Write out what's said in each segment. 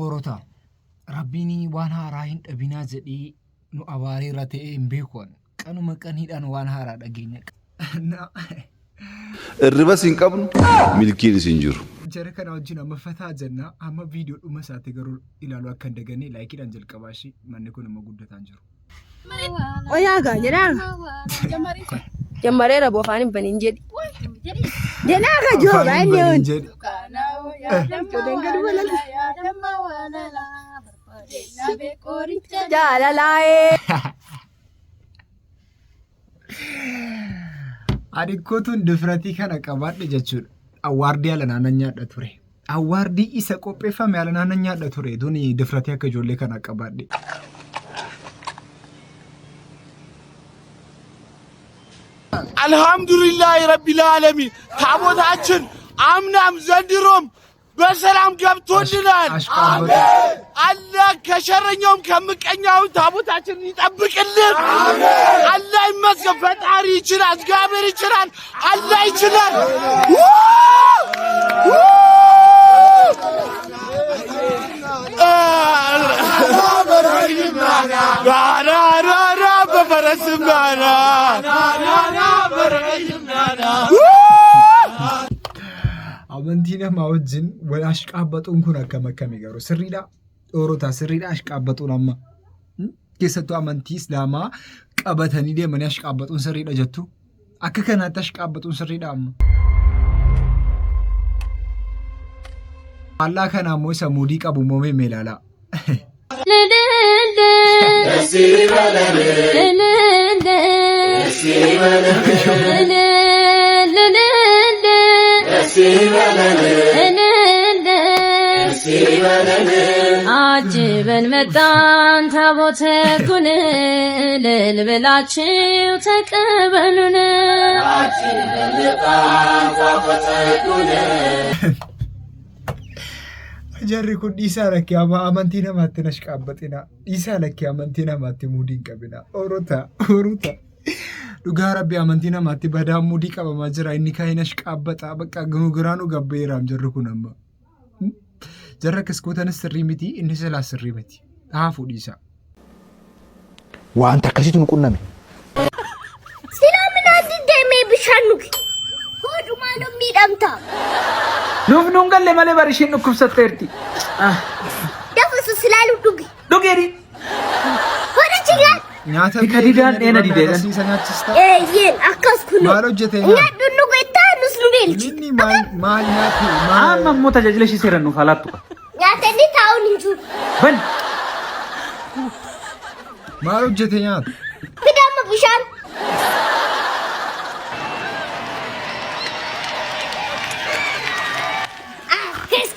Orota Rabbini waan haaraa hin dhabinaa jedhee nu abaarii irra ta'ee hin beekon qanuma qaniidhaan waan haaraa dhageenya. Irriba siin qabnu milkiin isin jiru. Jara kana wajjin amma fataa jenna amma viidiyoo dhuma isaatti garuu ilaaluu akka hin dagannee laayikiidhaan jalqabaashi manni kun amma guddataan jiru. Oyaagaa jedhaan jammareera boofaan hin banin jedhi. Jedhaan ka jooba inni on. Jaalalaayee. Adikkotuun difiratii kana qabaadhe jechuudha. Awwaardii ala naannan nyaadha ture. Awwaardii isa qopheeffame ala naannan nyaadha ture. Duni difiratii akka ijoollee kana qabaadhe. Alhamdulillah Rabbil Alamin. ታቦታችን አምናም ዘንድሮም በሰላም ገብቶልናል። አላህ ከሸረኛውም ከምቀኛውም ታቦታችንን ይጠብቅልን። አላህ ይመስገን። ፈጣሪ ይችላል፣ እግዚአብሔር ይችላል፣ አላህ ይችላል። Amantiin nama wajjin wal ashqaabbatuun kun akkam akkamii garuu sirriidha. Orota sirriidha ashqaabbatuun amma. Keessattuu amantii Islaamaa qabatanii deemanii ashqaabbatuun sirriidha jettu. Akka kanaatti ashqaabbatuun sirriidha amma. Allah kana ammoo isa muudii qabu moomee meelaala. አጅበን መጣን ታቦተኩን ልልብላችሁ ተቀበሉን። አጅበን መጣን ታቦተኩን Jarri kun dhiisaa lakkee amantii namaatti nashqaabbatina. Dhiisaa lakkee amantii namaatti muudii hin qabina. Orota. Dhugaa Rabbi amantii namaatti badaa muudii qabamaa jira. Inni kaa'ee nashqaabbata. Bakka garaanu gabbeeraam jarri kun amma. Jarri akkaskootanis sirrii miti. Inni silaa sirrii miti. Haafuu dhiisaa. Wanta akkasiitu nu qunname. Silaa minaatti deemee bishaan nuki. Hodhumaa nu miidhamta. Nuuf nuun galle malee barishiin dhukkubsatteerti. Dafa silaalu dhugi. Dhugeeri. Hodha chigaa. Nyaata Didaan dheena dideedhan. Yeen akkas kunu. Maal hojjetee nyaadhu nu beektaa nus nu beelchi. Inni maal nyaati? Amma immoo tajaajila ishee seeran nuuf alaattu. Nyaata inni taa'uun hin jiru. Ban. Maal hojjetee nyaata? Fidaama bishaan.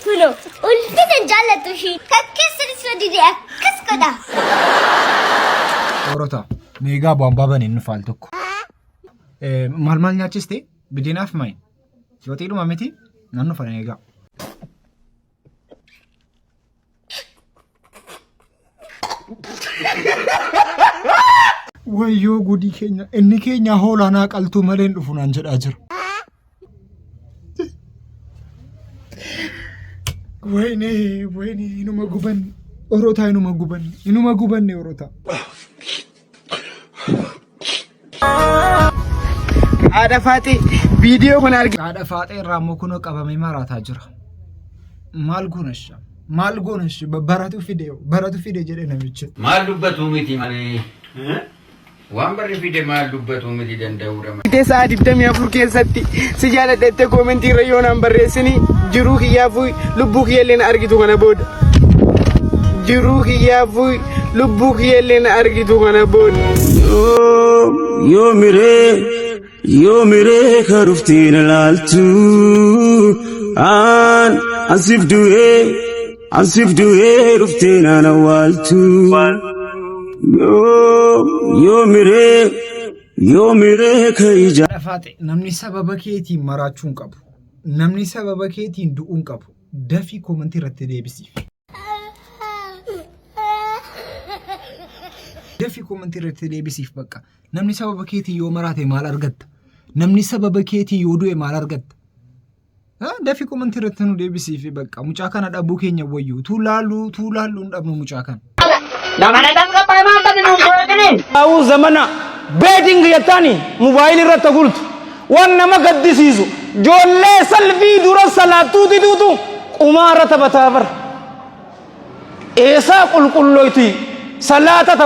Kuno ulfina jaalatu shi kakkeessan isa didee akkas godha. Orota meegaa bu'aan baniin nufaal tokko. Maal nyaachiste bideenaaf maal? Yoo xiidhuma miti nan nufan eegaa. Wayyoo gudii keenya inni keenya hoolaanaa qaltuu malee dhufu naan jedhaa jira. Wayne inuma guban orota inuma guban orota. Haadha Faaxee viidiyoo kun argi. Haadha Faaxee irraa immoo kunoo qabamee maraataa jira. Maal goonash baratu fide jedhe namichi. Maal dubbatu miti malee. Waan barri fide maal dubbatu miti danda'uudha. Teessaa 24 keessatti si jaaladhette koomentii irra yoo naan barreessini jiruu kiyyaafuu lubbuu kiyyallee na argitu kana booda. Jiruu kiyyaafuu lubbuu kiyyallee na argitu kana booda. Yoo miree ka dhufteen ilaaltu ansiif du'ee dhufteen ana waaltu. Yoo miree ka ija. Haadha Faaxee namni sababa keetiin maraachuu hin qabu. Namni sababa keetiin du'uu hin qabu. Dafii koomentii irratti deebisiif. Dafii koomentii irratti deebisiif bakka. Namni sababa keetiin yoo maraate maal argatta? Namni sababa keetiin yoo du'e maal argatta? Dafi komantii irratti nu deebisii fi bakka mucaa kana dhabuu keenya wayyu tuulaaluu dhabnu mucaa kana. Namana dabra paamata nu gootini. Awu zamana betting yatani mobile irratti gurtu wanna magaddisiisu joollee salfii dura salaatu didutu umaara tabatabar eesa qulqulloyti salata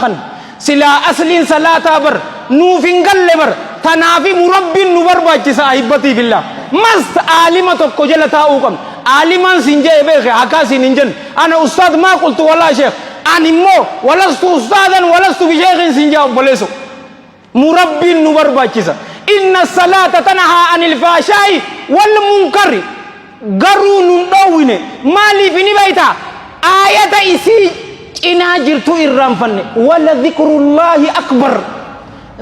kan sila aslin salata bar nuufin galle bar tanaafi murabbin nu barbaachisa ahibbati billah mast alima tokko jala taa'uu qabna aliman sinjee beeke akasin injan ana ustaad ma qultu wala sheekh animo walastu ustaadan walastu bi sheekhin sinjaa boleso murabbin nu barbaachisa inna salata tanha anil fashai wal munkari garu nun dhowine maaliif ni bayta ayata isi cinaa jirtu irraanfanne wala dhikrullahi akbar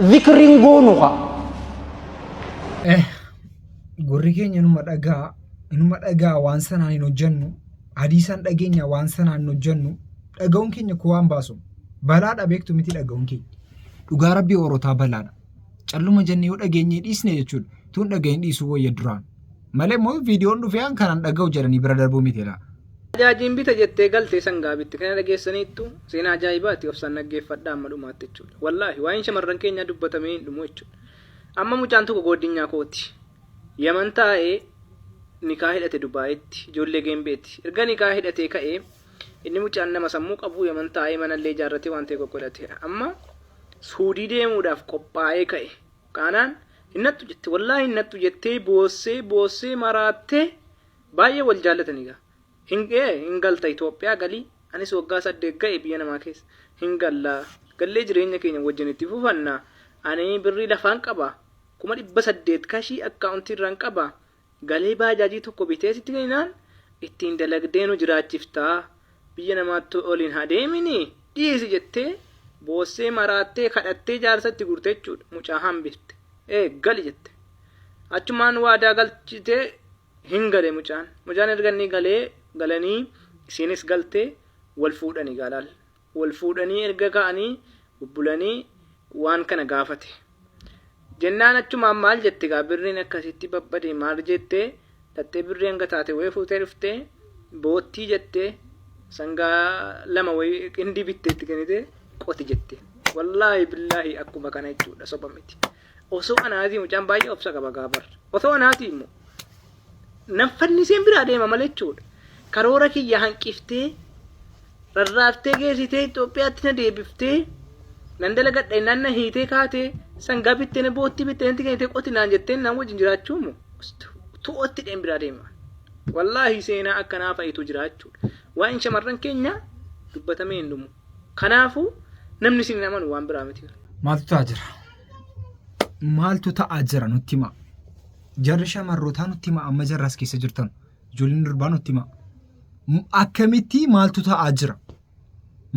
dhikrin goonuqa gurri keenya numa dhagaa waan sanaan hin hojjennu hadiisaan dhageenya waan sanaan hin hojjennu dhaga'uun keenya ko waan baasu balaadha beektu miti dhaga'uun keenya dhugaa rabbii orotaa balaadha calluma jennee yoo dhageenyee dhiisne jechuudha tuun dhaga'een dhiisuu wayya duraan malee moo viidiyoon dhufee kanaan dhaga'u jedhanii bira darbuu miti laa. Ajaajiin bita jettee galtee sangaa bitti kana dhageessaniittu seenaa ajaa'ibaati obsaan dhaggeeffadhaa amma dhumaatti jechuudha wallaahi waa'een shamarran keenyaa dubbatamee hin dhumu jechuudha amma mucaan tokko gooddinyaa kooti yaman taa'ee nikaa hidhate Dubaayitti ijoollee Geembeetti erga nikaa hidhatee ka'ee inni mucaan nama sammuu qabu yaman taa'ee manallee ijaarratee waan ta'e qoqqoodhatee amma Suudii deemuudhaaf qophaa'ee ka'e kaanaan hinnattu jette wallaahi hinnattu jettee boossee maraattee baay'ee wal jaallataniigaa hin galta Itoophiyaa galii anis waggaa 8 ga'e biyya namaa keessa hin gallaa gallee jireenya keenya wajjin itti fufannaa ani birrii lafaan qaba 800 kashii akkaawuntii irraan qaba galee baajaajii tokko bitee sitti kennaan ittiin dalagdeenu jiraachiftaa biyya namaatti oliin hadeemini dhiisi jettee boossee maraattee kadhattee jaarsatti gurte jechuudha mucaa hambifte gali jette achumaan waadaa galchitee hin gale mucaan erganni galanii isiinis galtee wal fuudhanii erga ka'anii bubbulanii waan kana gaafate jennaan achumaan maal jette gaa birriin akkasitti babbade maal jettee dhattee birrii hanga taate wayii fuutee dhuftee boottii jettee sangaa 2 wayii qindii bitteetti kennite qoti jette wallaahi billaahi akkuma kana jechuudha soba miti osoo anaatii mucaan baay'ee obsa qaba gaabar osoo anaatii immoo naffanniseen biraa deema malee jechuudha karoora kiyya hanqiftee rarraaftee geessitee Itoophiyaatti na deebiftee nan dalagadha naan na hiitee kaatee sangaa bittee na boottii bittee nanti kennitee qoti naan jetteen naan wajjin jiraachuu moo tu'ootti dheen biraa deema wallaahi seenaa akkanaa fa'itu jiraachuudha waa'in shamarran keenya dubbatamee hin dhumu kanaafuu namni isin amanu waan biraa miti. Maaltu ta'aa jira nutti himaa jarri shamarrootaa nutti himaa amma jarras keessa jirtan ijoolleen durbaa nutti himaa akkamitti maaltu ta'aa jira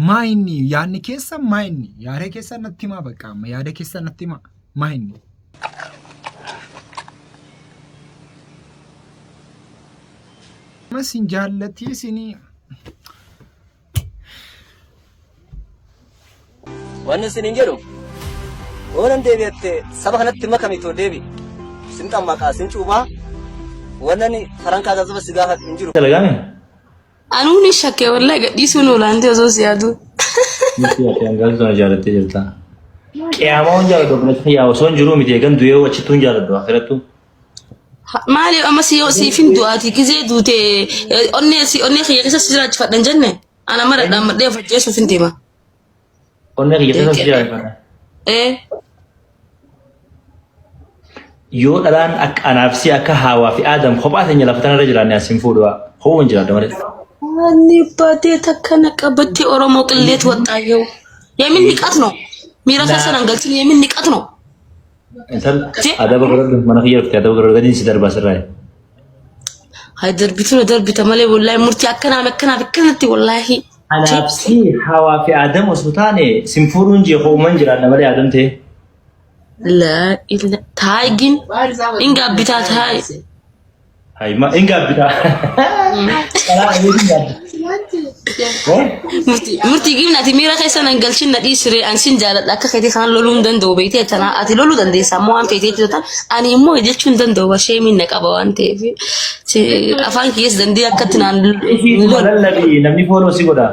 maayinni yaadni keessa maayinni yaada keessa natti himaa bakka amma yaada keessa natti himaa maayinni. Masin jaallatti isinii. Wanni isin jedhu oonan deebi'atte saba kanatti makamito deebi sin xammaqa sin cuubaa wannani farankaa gazaba si gaafa hin jiru. Anuuni shakkee wallahi gadhiisuun olaantee osoo si yaadu. Miti ati hangaltoo jaalattee jirta. Qiyaamoon jaaladhu biratti yaa osoo hin jiru miti eegan du'ee wachituun jaaladhu afirattu. Maali amma siifin du'aati gizee duute onnee kiyya keessa si jiraachifadhan jenne ana mara dhaammadhee facceessuuf hin deema. Onnee kiyya keessa si jiraachifadhan. Yoo dhalaan akka anaaf si akka Haawaa fi Aadam kophaa teenya lafa tanarra jiraanne asin fuudhuwa ho'uun jiraadha malee. Ani baatee takka naqabattee Oromoo qilleetu waxxaayyoo. Yemin niqat ነው miira keessa nan galchin yemin niqat ነው. Intal adaba godhadhu mana kiyya dhuftee adaba godhadhu gadiin si darbaa sirraa. Hay darbita malee wallahi murtii akkanatti wallahi. Anaaf si Haawaa fi Aadam osoo taane sin fuudhuun jee ho'uman jiraadha malee Aadam ta'e. La illa taagin inga bita taay hay ma inga bita kala murtii gimnaati miira keessa nan galchin nadhii siree an sin jaaladha akka keetii kan loluu hin danda'u beektee tanaa ati loluu dandeessaa moo waan feetee jirtan ani immoo jechuun danda'u bashee minna qaba waan ta'eef afaan kiyyees dandee akkatti naan loluu namni fooloo si godha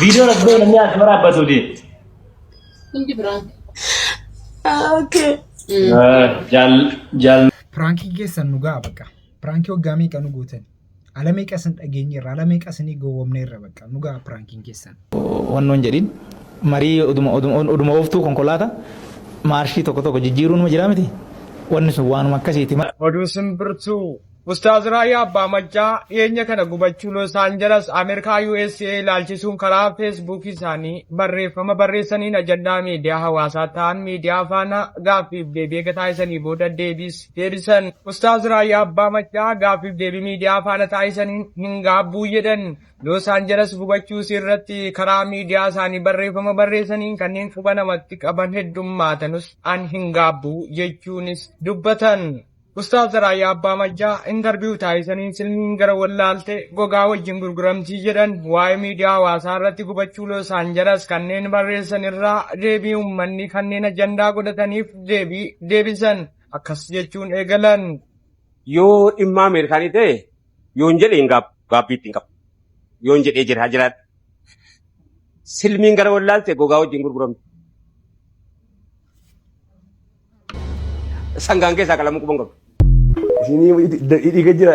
viidiyoo rakkoo namni akka baraabbatu di okay jaal Pranking keessan nu gaa baqa. Pranking hoggaamii kan nu gootan. Alamee qasan dhageenyerra alamee qasanii gowwomneerra baqa. Nu gaa pranking keessan. Wannoon jedhin marii oduma ooftuu konkolaataa maarshii tokko jijjiiruun ma jira miti. Wanni sun waanuma akkasiiti. Oduu simbirtuu Ustaaz Raayyaa Abbaa Majjaa dhiyeenya kana gubachuu Los Angeles Ameerikaa USA ilaalchisuun karaa feesbuukii isaanii barreeffama barreessaniin ajandaa miidiyaa hawaasaa ta'an miidiyaa faana gaaffiif deebii taasisanii booda deebisan. Ustaaz Raayyaa Abbaa Majjaa gaaffiif deebii miidiyaa faana taasisaniin hin gaabbuu jedhan. Los Angeles gubachuu irratti karaa miidiyaa isaanii barreeffama barreessaniin kanneen quba namatti qaban heddummaatanis an hin gaabbuu jechuunis dubbatan. Ustaaz Raayyaa Abbaa Majjaa intarviiyuu taasisaniin silmiin gara wallaalte gogaa wajjin gurguramtii jedhan waa'ee miidiyaa hawaasaa irratti gubachuu Los Angeles kanneen barreessan irraa deebii uummanni kanneen ajandaa godhataniif deebisan akkas jechuun eegalan. Yoo dhimma Ameerikaanii ta'e yoon jedhe hin gaabbii ittiin qabu. Yoon jedhee jiraadha. Silmiin gara wallaalte gogaa wajjin gurguramti. Sangaan keessaa qalamuu quban qabu. Dhiiga jira.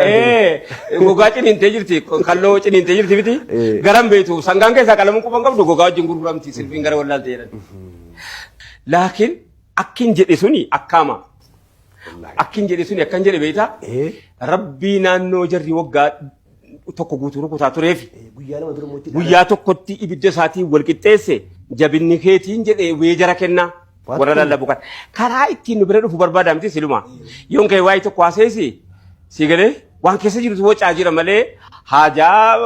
Gogaa ciniintee jirti kalloo ciniintee jirti miti. Garan beektu sangaan keessaa qalamuu quban qabdu gogaa wajjin gurguramti silmiin gara wallaalte jedhan. Laakiin akkin jedhe suni akkaama. Akkin jedhe suni akkan jedhe beektaa. Rabbii naannoo jarri waggaa tokko guutuu rukutaa tureef guyyaa tokkotti ibidda isaatiin wal qixxeesse jabinni keetiin jedhee weejara kennaa. Warra lallabu kan karaa ittiin nu bira dhufu barbaada miti siluma yoon ka'e waa'ee tokko haaseesi si galee waan keessa jirutu wacaa jira malee haajaa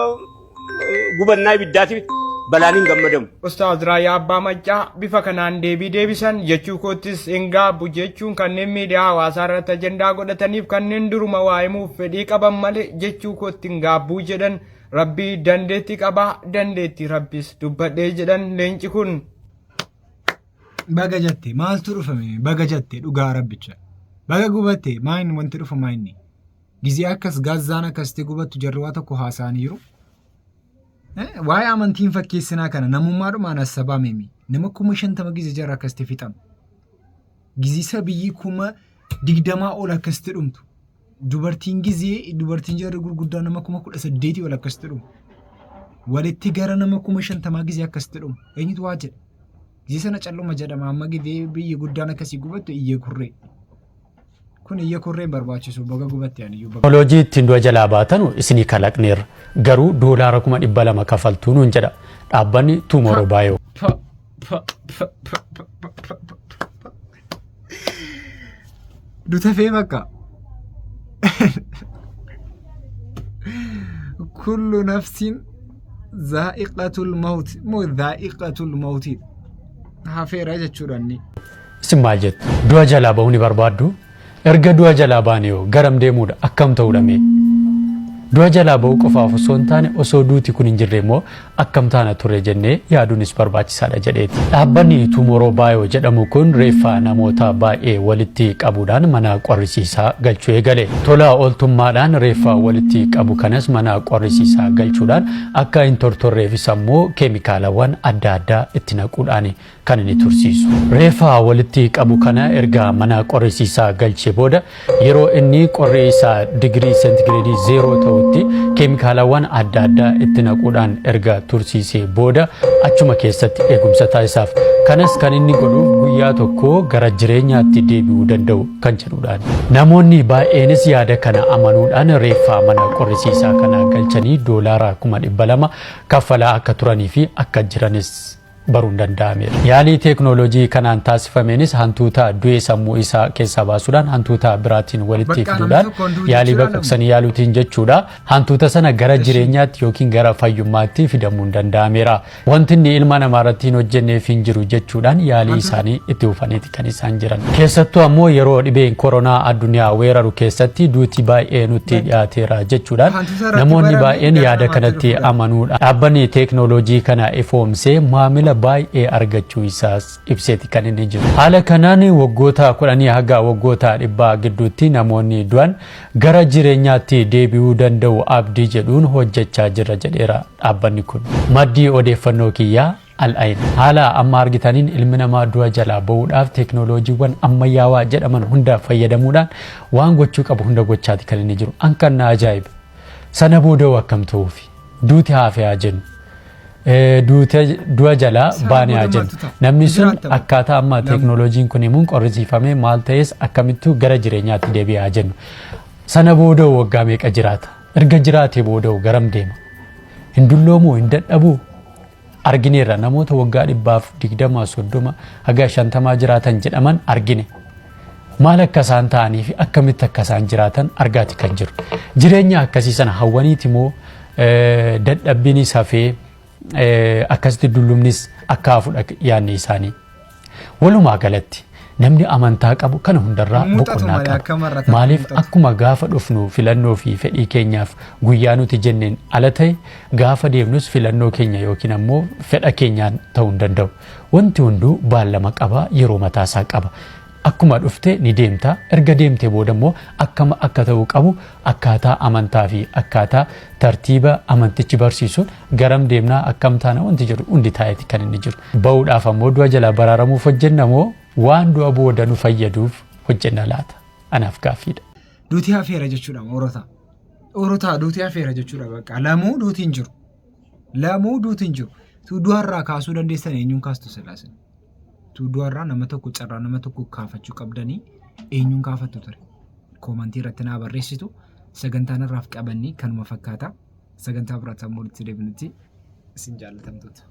gubannaa ibiddaatiif balaan hin gammadamu. Ustaaz Raayyaa Abbaa Majjaa bifa kanaan deebisan jechuu koottis hin gaabbu jechuun kanneen miidiyaa hawaasaa irratti ajandaa godhataniif kanneen duruma waa'imuuf fedhii qaban malee jechuu kootti hin gaabbuu jedhan rabbii dandeetti qabaa dandeetti rabbis dubbadhee jedhan leenci kun. Baga jette maaltu dhufame baga jette dhugaa rabbicha baga gubatte maayin wanti dhufa maayinni gizii akkas gaazaan akkasitti gubattu jarri waa tokko haasa'aniiru waa'ee amantiin fakkeessinaa kana namummaadhumaan asabaa mimi nama 50 gizii jarra akkasitti fixamu gizii sabiyyii 20 ol akkasitti dhumtu dubartiin jarri gurguddaa nama 18 ol akkasitti dhumu walitti gara nama 50 gizii akkasitti dhumu eenyutu waa jedha. Jisana calluma jedhama amma gidee biyyi guddaan akkasii gubattu iyyee kurree. Kun iyyee kurree barbaachisu baga gubatte ani iyyuu. Teknooloojii ittiin du'a jalaa baatanu isinii kalaqneerra. Garuu doolaara 200 kafaltuu nuun jedha. Dhaabbanni Tumoro Baayoo. Dutafee bakka. Kullu nafsin zaa'iqatul mawt moo zaa'iqatul mawti. Hafeera jechuudhaan isin maal jettu du'a jalaa ba'uu ni barbaaddu erga du'a jalaa baane yoo garam deemuudha akkam ta'uu dhamee du'a jalaa ba'uu qofaaf osoo hin taane osoo duuti kun hin jirre immoo akkam taana turre jennee yaaduunis barbaachisaadha jedheeti. Dhaabbanni Tumoro Baayoo jedhamu kun reeffa namoota baay'ee walitti qabuudhaan mana qorrisiisaa galchuu eegale. Tola ooltummaadhaan reeffa walitti qabu kanas mana qorrisiisaa galchuudhaan akka hin tortorreefis ammoo keemikaalawwan adda addaa itti naquudhaan kan inni tursiisu. Reeffa walitti qabu kana erga mana qorrisiisaa galchee booda yeroo inni qorri isaa digirii seentigireedii 0 ta'utti keemikaalawwan adda addaa itti naquudhaan erga tursiisee booda achuma keessatti eegumsa taasisaaf. Kanas kan inni godhuuf guyyaa tokko gara jireenyaatti deebi'uu danda'u kan jedhuudhaan. Namoonni baay'eenis yaada kana amanuudhaan reeffa mana qorrisiisaa kana galchanii doolaara 200,000 kaffalaa akka turanii fi akka jiranis baruun danda'ameera. Yaalii teeknooloojii kanaan taasifameenis hantuuta du'ee sammuu isaa keessaa baasuudhaan hantuuta biraatiin walitti fiduudhaan yaalii baqaqsanii yaaluutiin jechuudha. Hantuuta sana gara jireenyaatti yookiin gara fayyummaatti fidamuun danda'ameera. Wanti inni ilma namaa irratti hin hojjenneef hin jiru jechuudhaan yaalii isaanii itti fufaniiti kan isaan jiran. Keessattuu ammoo yeroo dhibeen koronaa addunyaa weeraru keessatti duuti baay'ee nutti dhiyaateera jechuudhaan namoonni baay'een yaada kanatti amanuudha. Dhaabbanni teeknooloojii kana ifoomsee maamila baay'ee argachuu isaas ibseeti kan inni jiru. Haala kanaan waggoota 10 haga waggoota 100 gidduutti namoonni du'an gara jireenyaatti deebi'uu danda'u abdii jedhuun hojjechaa jira jedheera dhaabbanni kun. Maddii odeeffannoo kiyyaa Al-Ain. Haala amma argitaniin ilmi namaa du'a jalaa bahuudhaaf teeknooloojiiwwan ammayyaawaa jedhaman hunda fayyadamuudhaan waan gochuu qabu hunda gochaati kan inni jiru. Ankan na ajaa'iba. Sana booda akkam ta'uufi duuti haafee jennu. Du'a jalaa baanee jennu. Namni sun akkaataa amma teeknooloojiin kun himuun qorrisiifamee maal ta'es akkamittuu gara jireenyaatti deebi'aa jennu. Sana booda waggaa meeqa jiraata? Erga jiraatee booda garam deema? Hin dulloomuu hin dadhabuu? Argineerra namoota waggaa 120 haga 50 jiraatan jedhaman argine. Maal akka isaan ta'anii fi akkamitti akka isaan jiraatan argaati kan jiru. Jireenya akkasii sana hawwaniiti moo dadhabbiinis hafee akkasitti dullumnis akka hafuudha yaadni isaanii. Walumaa galatti namni amantaa qabu kana hundarraa boqonnaa qaba. Maaliif akkuma gaafa dhufnu filannoo fi fedhii keenyaaf guyyaa nuti jenneen ala ta'e gaafa deemnus filannoo keenya yookiin ammoo fedha keenyaan ta'uu hin danda'u. Wanti hunduu baallama qaba, yeroo mataasaa qaba. Akkuma dhufte ni deemta, erga deemtee booda immoo akkama akka ta'uu qabu akkaataa amantaa fi akkaataa tartiiba amantichi barsiisuun garam deemnaa akkam taana wanti jedhu hundi taa'eeti kan inni jiru. Bahuudhaaf ammoo du'a jalaa baraaramuuf hojjenna moo waan du'a booda nu fayyaduuf hojjenna laata? Anaaf gaaffiidha. Duuti hafeera jechuudha Orota. Orota duuti hafeera jechuudha bakka. Lamuu duuti hin jiru. Lamuu duuti hin jiru. Tu du'arraa kaasuu dandeessan eenyuun kaastu silaasin? Tu du'arraa nama tokko carraa nama tokko kaafachuu qabdanii eenyuun kaafattu ture? Koomantii irratti naa barreessitu. Sagantaan irraaf qabanni kanuma fakkaata. Sagantaa biraatti ammoo itti deebinutti isin jaallatamtoota.